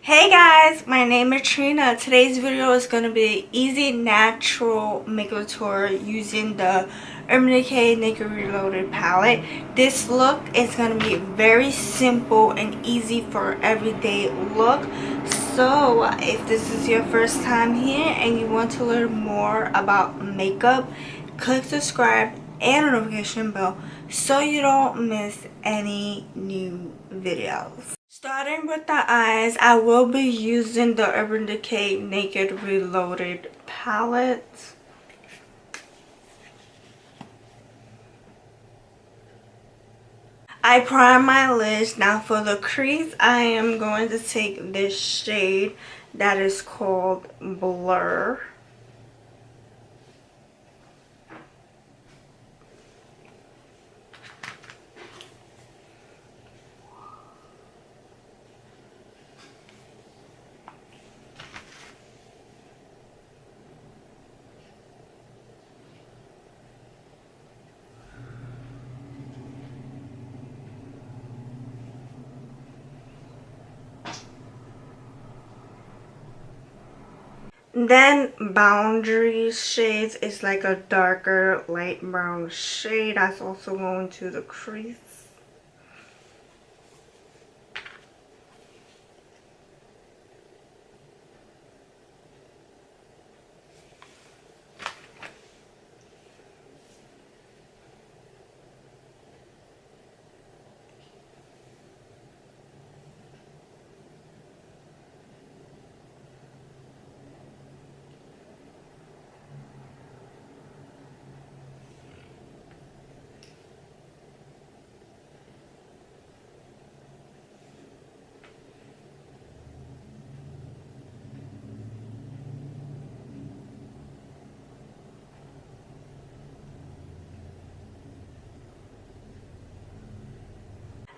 Hey guys, my name is Trina. Today's video is going to be an easy natural makeup tour using the Urban Decay Naked Reloaded palette. This look is going to be very simple and easy for everyday look. So if this is your first time here and you want to learn more about makeup, click subscribe and notification bell so you don't miss any new videos. Starting with the eyes, I will be using the Urban Decay Naked Reloaded palette. I prime my lids. Now for the crease, I am going to take this shade that is called Blur. Then Boundary Shades is like a darker light brown shade. That's also going to the crease.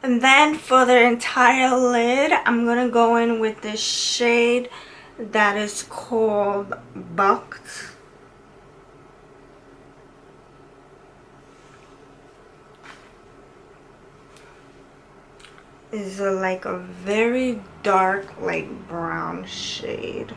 And then for the entire lid, I'm going to go in with this shade that is called Bucked. It's like a very dark, like brown shade.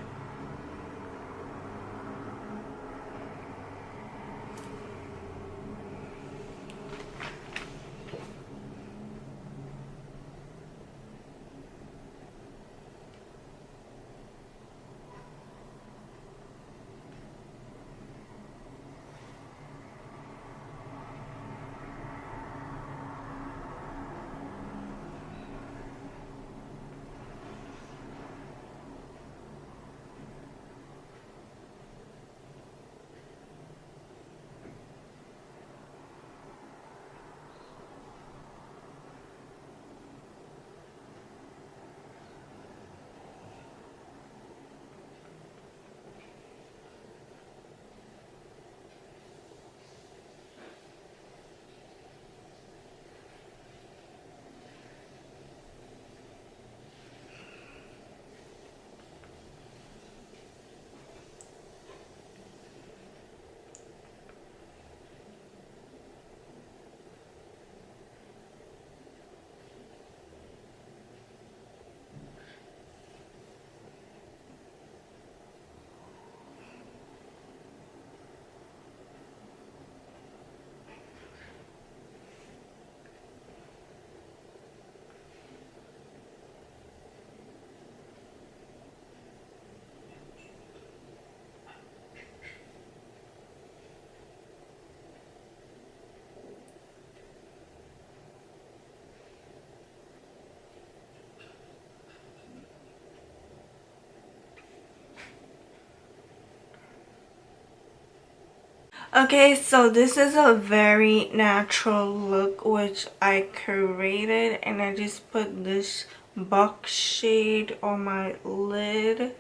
Okay, so this is a very natural look which I created, and I just put this buck shade on my lid,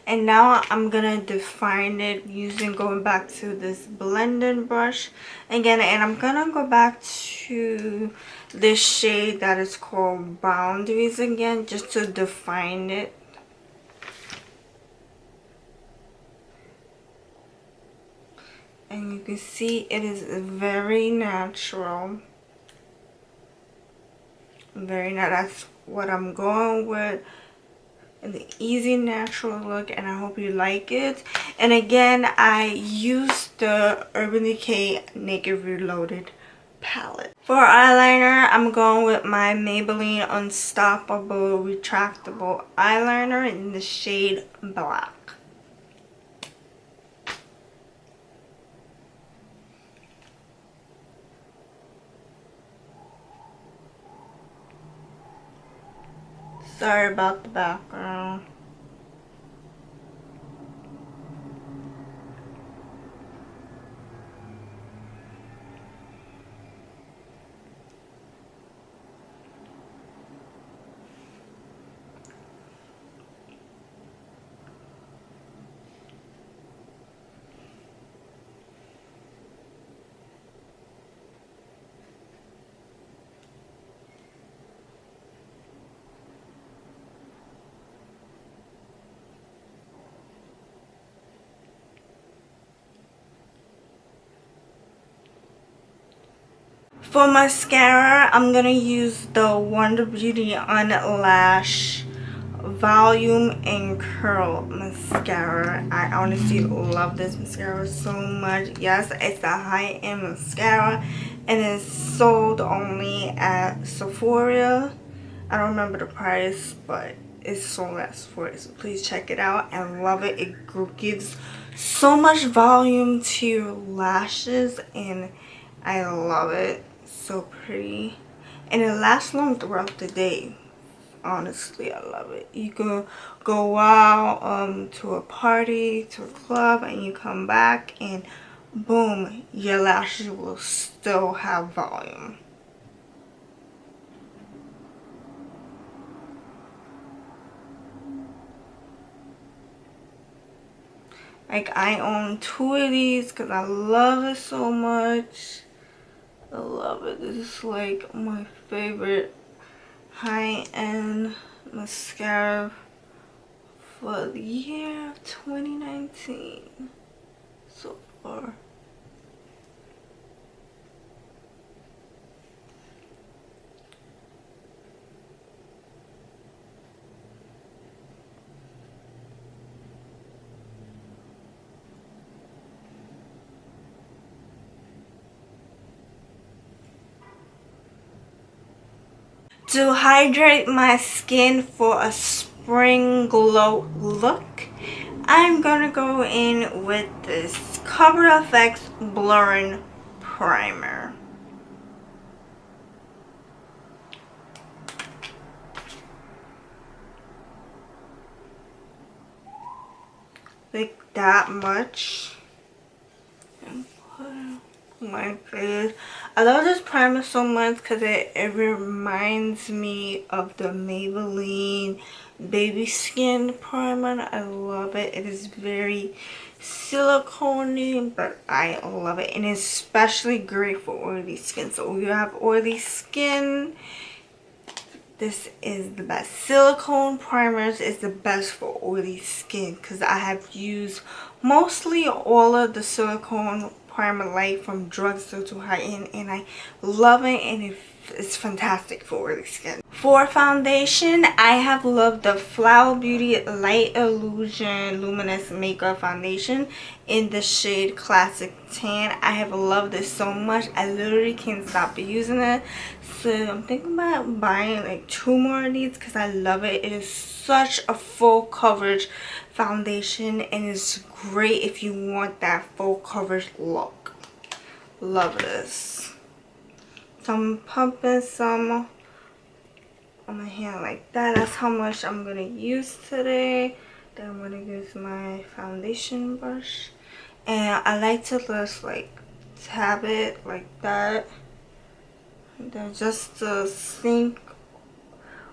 and now I'm gonna define it using going back to this blending brush again, and I'm gonna go back to this shade that is called Boundaries again just to define it. And you can see it is very natural. That's what I'm going with. an easy natural look, and I hope you like it. And again, I used the Urban Decay Naked Reloaded palette. For eyeliner, I'm going with my Maybelline Unstoppable Retractable Eyeliner in the shade Black. Sorry about the background. For mascara, I'm gonna use the Wonder Beauty Unlashed Volume and Curl Mascara. I honestly love this mascara so much. Yes, it's a high-end mascara and it's sold only at Sephora. I don't remember the price, but it's sold at Sephora, so please check it out. I love it. It gives so much volume to your lashes and I love it. So pretty, and it lasts long throughout the day. Honestly, I love it. You can go out to a party, to a club, and you come back and boom, your lashes will still have volume. Like, I own 2 of these because I love it so much. I love it. This is like my favorite high-end mascara for the year of 2019 so far. To hydrate my skin for a spring glow look, I'm gonna go in with this CoverFx Blurring Primer. Like that much. And put it on my face. I love this primer so much because it reminds me of the Maybelline Baby Skin Primer. I love it. It is very silicone-y, but I love it. And it's especially great for oily skin. So if you have oily skin, this is the best. Silicone primers is the best for oily skin because I have used mostly all of the silicone primer light from drugstore to high-end, and I love it, and it's fantastic for oily skin. For foundation, I have loved the Flower Beauty Light Illusion Luminous Makeup Foundation in the shade Classic Tan. I have loved this so much. I literally can't stop using it. So I'm thinking about buying like 2 more of these because I love it. It is such a full coverage foundation and it's great if you want that full coverage look. Love this. So I'm pumping some on my hand like that. That's how much I'm gonna use today. Then I'm gonna use my foundation brush, and I like to just like tap it like that, and then just to sink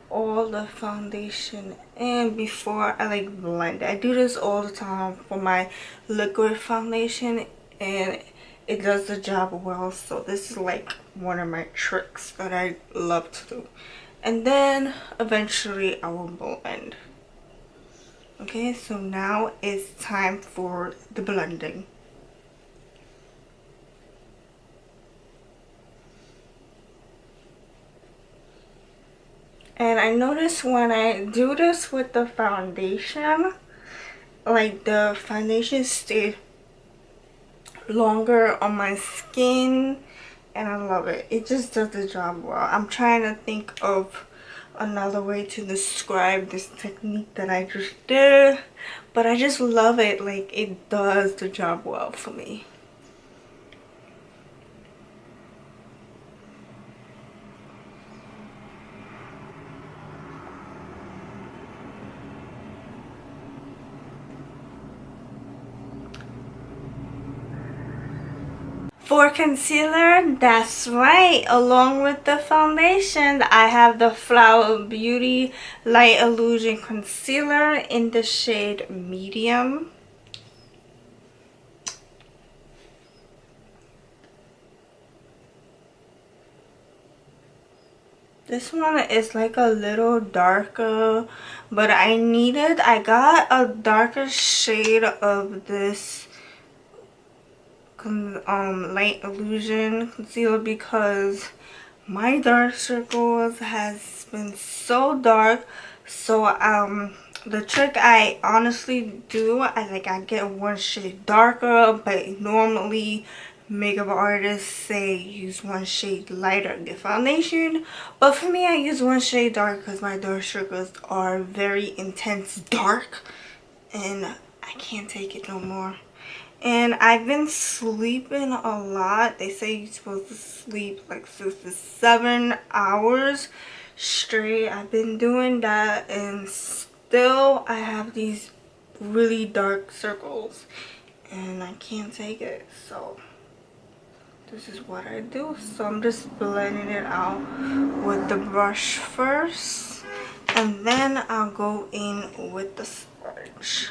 all the foundation in before I like blend it. I do this all the time for my liquid foundation and it does the job well. So this is like one of my tricks that I love to do. And then eventually I will blend. Okay, so now it's time for the blending. And I notice when I do this with the foundation, like the foundation stays longer on my skin, and I love it. It just does the job well. I'm trying to think of another way to describe this technique that I just did, but I just love it. Like, it does the job well for me. For concealer, that's right, along with the foundation, I have the Flower Beauty Light Illusion Concealer in the shade Medium. This one is like a little darker, but I got a darker shade of this Light Illusion Concealer because my dark circles has been so dark. So the trick I honestly do, I get one shade darker, but normally makeup artists say use one shade lighter in the foundation, but for me I use one shade dark because my dark circles are very intense dark and I can't take it no more. And I've been sleeping a lot. They say you're supposed to sleep like 6 to 7 hours straight. I've been doing that, and still I have these really dark circles and I can't take it. So this is what I do. So I'm just blending it out with the brush first, and then I'll go in with the sponge.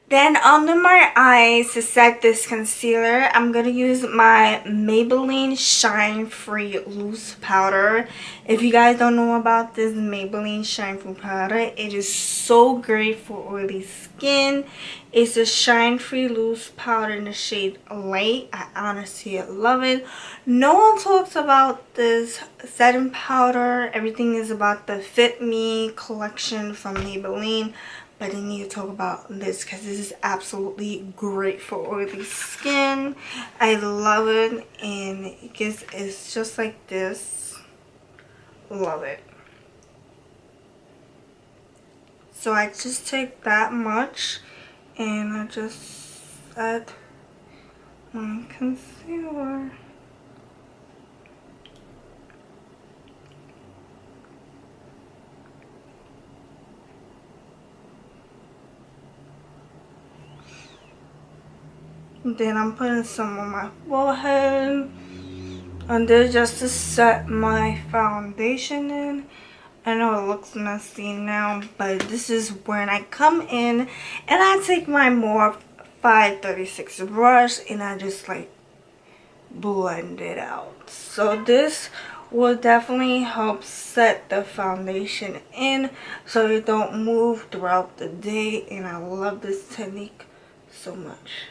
Then under my eyes to set this concealer, I'm going to use my Maybelline Shine Free Loose Powder. If you guys don't know about this Maybelline Shine Free Powder, it is so great for oily skin. It's a Shine Free Loose Powder in the shade Light. I honestly love it. No one talks about this setting powder. Everything is about the Fit Me collection from Maybelline. But I need to talk about this because this is absolutely great for oily skin. I love it, and it's just like this. Love it. So I just take that much and I just add my concealer. Then I'm putting some on my forehead under just to set my foundation in. I know it looks messy now, but this is when I come in and I take my Morphe 536 brush and I just like blend it out. So this will definitely help set the foundation in so it don't move throughout the day, and I love this technique so much.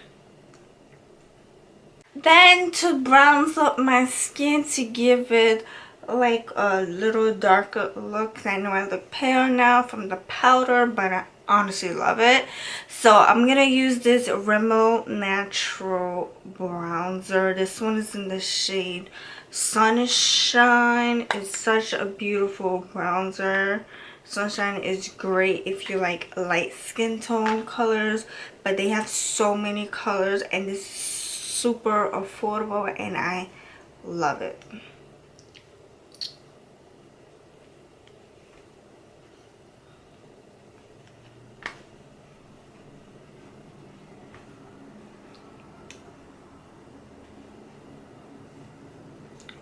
Then to bronze up my skin to give it like a little darker look. I know I look pale now from the powder, but I honestly love it. So I'm going to use this Rimmel Natural Bronzer. This one is in the shade Sunshine. It's such a beautiful bronzer. Sunshine is great if you like light skin tone colors, but they have so many colors and it's super affordable and I love it.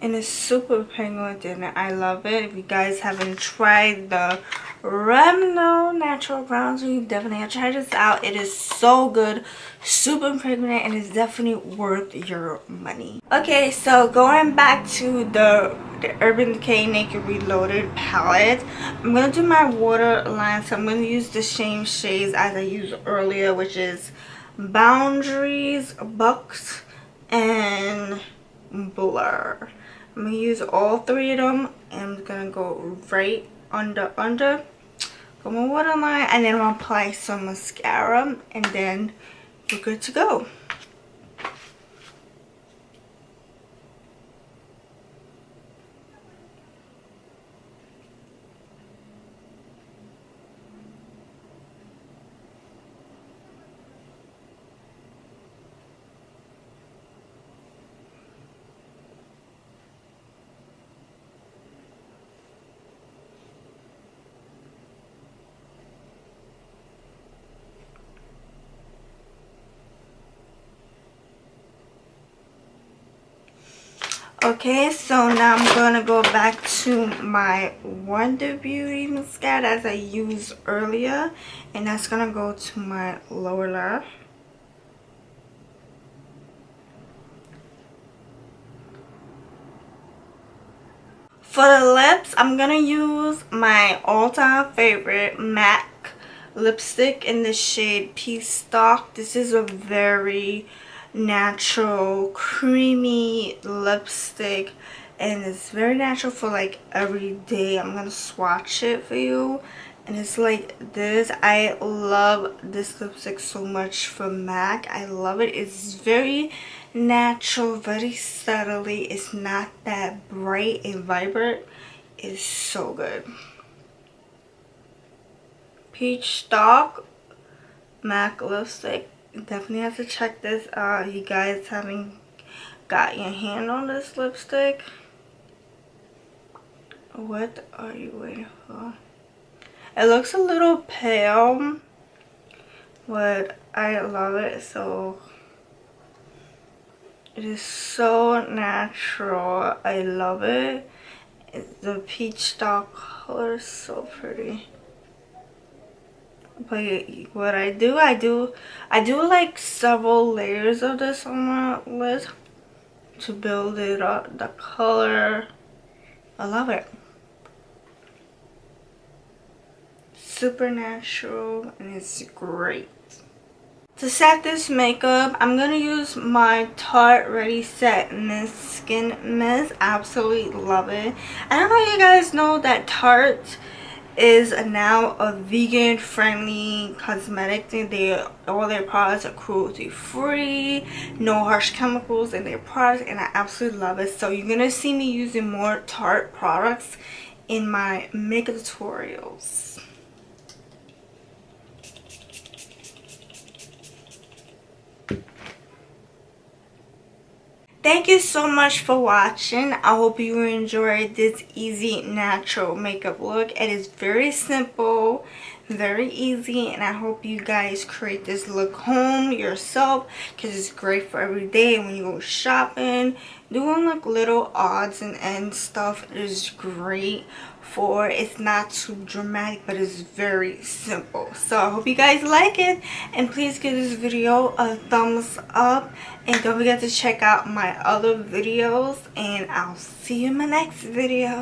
And it's super pigmented and I love it. If you guys haven't tried the Rimmel natural bronzer, you definitely have to try this out. It is so good, super pregnant, and it's definitely worth your money. Okay, so going back to the Urban Decay Naked Reloaded palette, I'm going to do my waterline. So I'm going to use the same shades as I used earlier, which is Boundaries, Bucks, and Blur. I'm going to use all three of them, and I'm going to go right under go my waterline, and then I'll apply some mascara, and then we're good to go. Okay, so now I'm gonna go back to my Wonder Beauty mascara as I used earlier, and that's gonna go to my lower lash. For the lips, I'm gonna use my all-time favorite MAC lipstick in the shade Peachstock. This is a very natural, creamy lipstick, and it's very natural for like every day. I'm gonna swatch it for you, and it's like this. I love this lipstick so much from MAC. I love it. It's very natural, very subtly. It's not that bright and vibrant. It's so good. Peachstock MAC lipstick. Definitely have to check this out. You guys haven't got your hand on this lipstick, what are you waiting for? It looks a little pale, but I love it. So it is so natural. I love it. The Peachstock color is so pretty. But what I do like several layers of this on my lid to build it up. The color, I love it. Super natural, and it's great. To set this makeup, I'm gonna use my Tarte Ready Set Mist Skin Mist. Absolutely love it. I don't know if you guys know that Tarte is now a vegan friendly cosmetic thing. All their products are cruelty free, no harsh chemicals in their products, and I absolutely love it. So you're gonna see me using more Tarte products in my makeup tutorials. Thank you so much for watching. I hope you enjoyed this easy natural makeup look. It is very simple, very easy, and I hope you guys create this look home yourself because it's great for every day when you go shopping. Doing like little odds and ends stuff is great for. It's not too dramatic, but it's very simple. So I hope you guys like it, and please give this video a thumbs up, and don't forget to check out my other videos, and I'll see you in my next video.